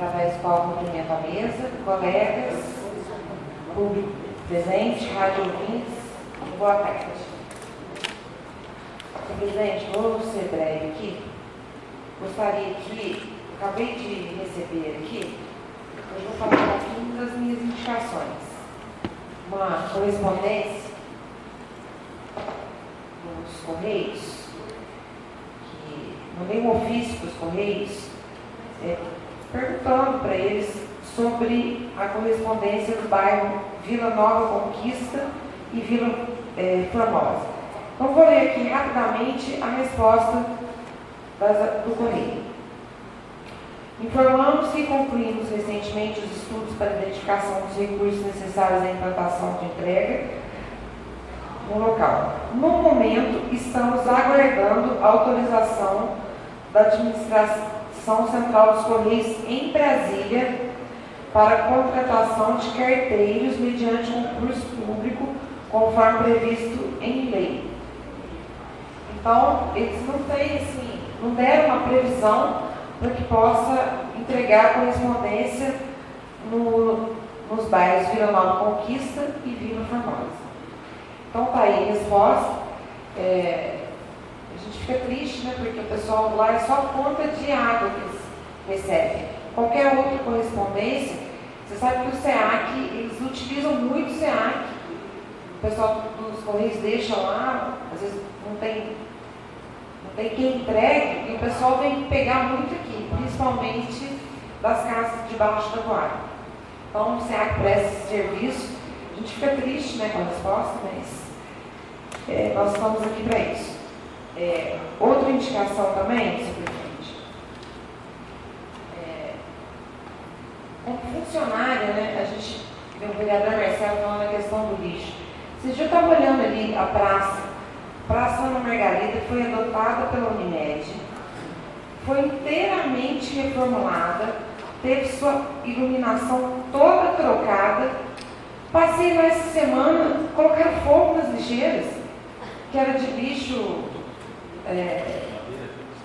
através do qual cumprimento a mesa, colegas, público presente, rádio ouvintes, boa tarde. Senhor presidente, vou ser breve aqui. Gostaria que, acabei de receber aqui, hoje vou falar um pouquinho das minhas indicações. Uma correspondência dos Correios, que mandei um ofício para os Correios, perguntando para eles sobre a correspondência do bairro Vila Nova Conquista e Vila Formosa. Então, vou ler aqui rapidamente a resposta do Correio. Informamos que concluímos recentemente os estudos para identificação dos recursos necessários à implantação de entrega no local. No momento, estamos aguardando a autorização da Administração Central dos Correios em Brasília para a contratação de carteiros mediante concurso público, conforme previsto em lei. Então, eles não têm, assim, não deram uma previsão para que possa entregar a correspondência nos bairros Vila Nova Conquista e Vila Formosa. Então, está aí a resposta. A gente fica triste, né, porque o pessoal lá é só conta de água que eles recebem. Qualquer outra correspondência, você sabe que o SEAC, eles utilizam muito o SEAC. O pessoal dos Correios deixa lá, às vezes não tem quem entregue, e o pessoal tem que pegar muito aqui, principalmente das casas debaixo da voada. Então, o SEAC presta esse serviço. A gente fica triste, né, com a resposta, mas nós estamos aqui para isso. Outra indicação também, senhor presidente, como funcionária, né, a gente vê o vereador Marcelo falando a questão do lixo. Vocês já estavam olhando ali a Praça Ana Margarida, foi adotada pela Unimed, foi inteiramente reformulada, teve sua iluminação toda trocada. Passei lá essa semana, colocaram fogo nas lixeiras, que era de lixo,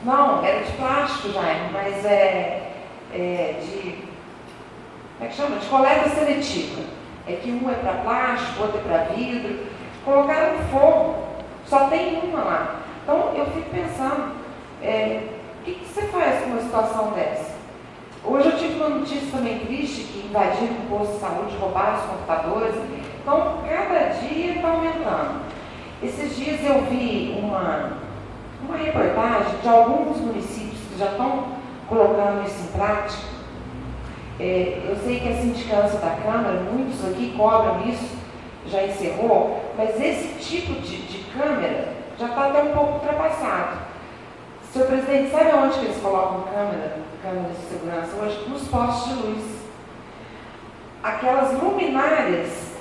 não, era de plástico já, mas como é que chama? De coleta seletiva. É que um é para plástico, outro é para vidro. Colocaram fogo, só tem uma lá. Então, eu fico pensando, o que você faz com uma situação dessa? Hoje eu tive uma notícia também triste, que invadiram o posto de saúde, roubaram os computadores. Então, cada dia está aumentando. Esses dias eu vi uma reportagem de alguns municípios que já estão colocando isso em prática. Eu sei que a sindicância da Câmara, muitos aqui cobram isso, já encerrou, mas esse tipo de câmera já está até um pouco ultrapassado. Senhor presidente, sabe onde que eles colocam câmeras de segurança hoje? Nos postes de luz. Aquelas luminárias,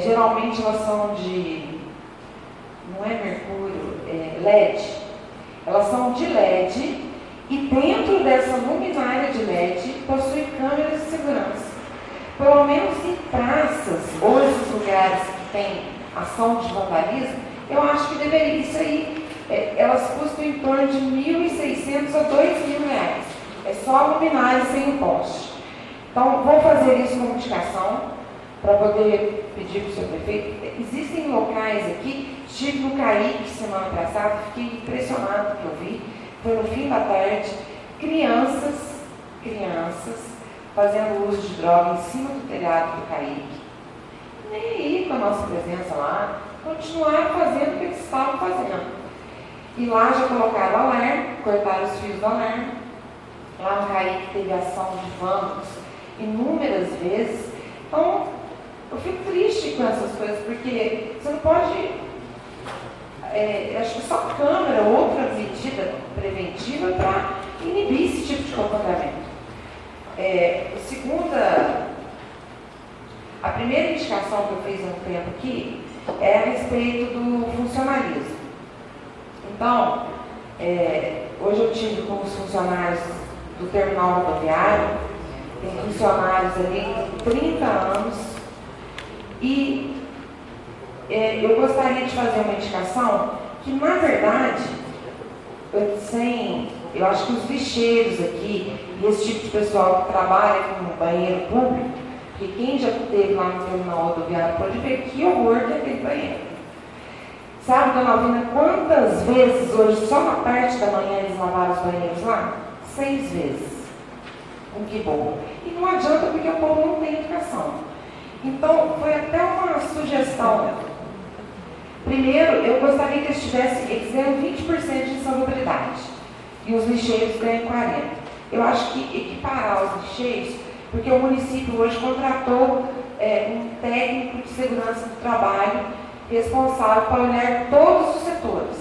geralmente elas são de, não é mercúrio, LED. Elas são de LED e dentro dessa luminária de LED possui câmeras de segurança. Pelo menos em praças ou esses lugares que tem ação de vandalismo, eu acho que deveria, isso aí, elas custam em torno de R$1.600 a R$2.000. É só a luminária sem o poste. Então, vou fazer isso como indicação, para poder pedir para o senhor prefeito. Existem locais aqui, estive no CAIC semana passada, fiquei impressionado com o que eu vi. Foi no fim da tarde, crianças fazendo uso de droga em cima do telhado do CAIC. Nem aí com a nossa presença lá, continuaram fazendo o que eles estavam fazendo. E lá já colocaram alarme, cortaram os fios do alarme. Lá no CAIC teve ação de vândalos inúmeras vezes. Então, eu fico triste com essas coisas, porque você não pode... acho que só câmera, outra medida preventiva para inibir esse tipo de comportamento. A primeira indicação que eu fiz há um tempo aqui é a respeito do funcionalismo. Então, hoje eu tive com os funcionários do terminal rodoviário, tem funcionários ali com 30 anos, e eu gostaria de fazer uma indicação que, na verdade, sem Eu acho que os lixeiros aqui, e esse tipo de pessoal que trabalha com banheiro público, porque quem já esteve lá no terminal rodoviário pode ver que horror que é aquele banheiro. Sabe, dona Alvina, quantas vezes hoje, só na parte da manhã, eles lavaram os banheiros lá? 6 vezes. Que bom. E não adianta porque o povo não tem educação. Então, foi até uma sugestão. Primeiro, eu gostaria que eles ganham 20% de insalubridade e os lixeiros ganham 40%. Eu acho que equiparar os lixeiros, porque o município hoje contratou um técnico de segurança do trabalho responsável para olhar todos os setores,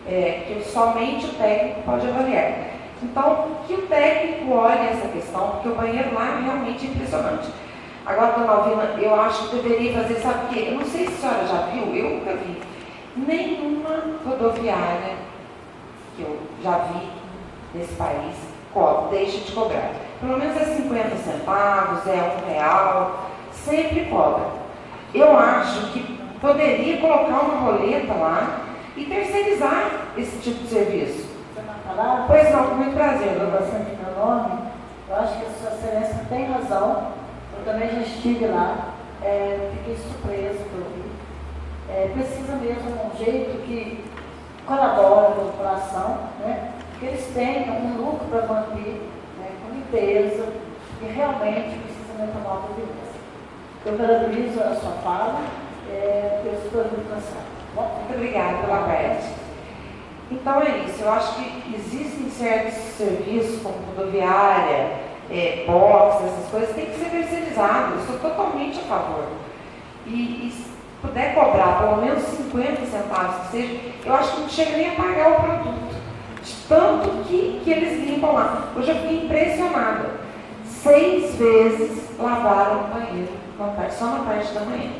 que somente o técnico pode avaliar. Então, que o técnico olhe essa questão, porque o banheiro lá é realmente impressionante. Agora, dona Alvina, eu acho que deveria fazer, sabe o quê? Eu não sei se a senhora já viu, eu nunca vi. Nenhuma rodoviária que eu já vi nesse país deixa de cobrar. Pelo menos é 50 centavos, é R$1, sempre cobra. Eu acho que poderia colocar uma roleta lá e terceirizar esse tipo de serviço. Pois não, com muito prazer. Eu bastante meu nome. Eu acho que a sua excelência tem razão. Eu também já estive lá, fiquei surpresa por ouvir. Precisa mesmo de um jeito que colabore com a população, né? Que eles tenham um lucro para manter, né, com limpeza, e realmente precisa tomar uma providência. Eu parabenizo a sua fala, eu estou muito cansada. Muito obrigada pela parte. Então é isso, eu acho que existem certos serviços como rodoviária, box, essas coisas, tem que ser terceirizado. Eu sou totalmente a favor. E se puder cobrar pelo menos 50 centavos que seja, eu acho que não chega nem a pagar o produto. De tanto que eles limpam lá. Hoje eu fiquei impressionada. 6 vezes lavaram o banheiro, só na parte da manhã.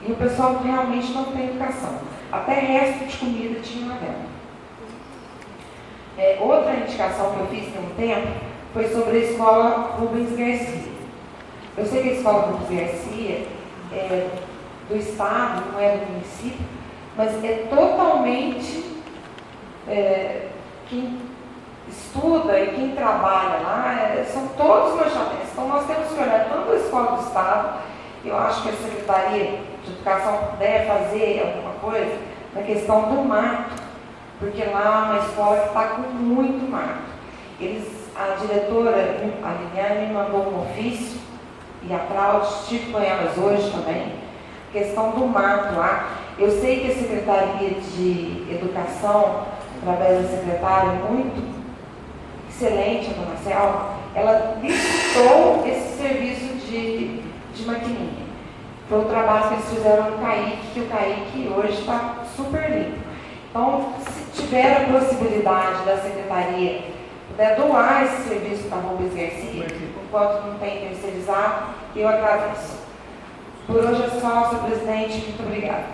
E o pessoal realmente não tem educação. Até resto de comida tinha lá dentro. Outra indicação que eu fiz tem um tempo foi sobre a escola Rubens Garcia. Eu sei que a escola Rubens Garcia é do estado, não é do município, mas é totalmente quem estuda e quem trabalha lá, são todos manchadenses. Então nós temos que olhar tanto a escola do estado, eu acho que a Secretaria de Educação puder fazer alguma coisa na questão do mato, porque lá é uma escola que está com muito mato. A diretora, a Liliane, me mandou um ofício, e a Claudia, estive com elas hoje também, questão do mato lá. Eu sei que a Secretaria de Educação, através da secretária, muito excelente, a dona Selma, ela licitou esse serviço de maquininha. Foi um trabalho que eles fizeram no CAIC, que o CAIC hoje está super limpo. Então, se tiver a possibilidade da Secretaria puder doar esse serviço para a Rubens Garcia, enquanto não tem terceirizado, eu agradeço. Por hoje é só, senhor presidente. Muito obrigada.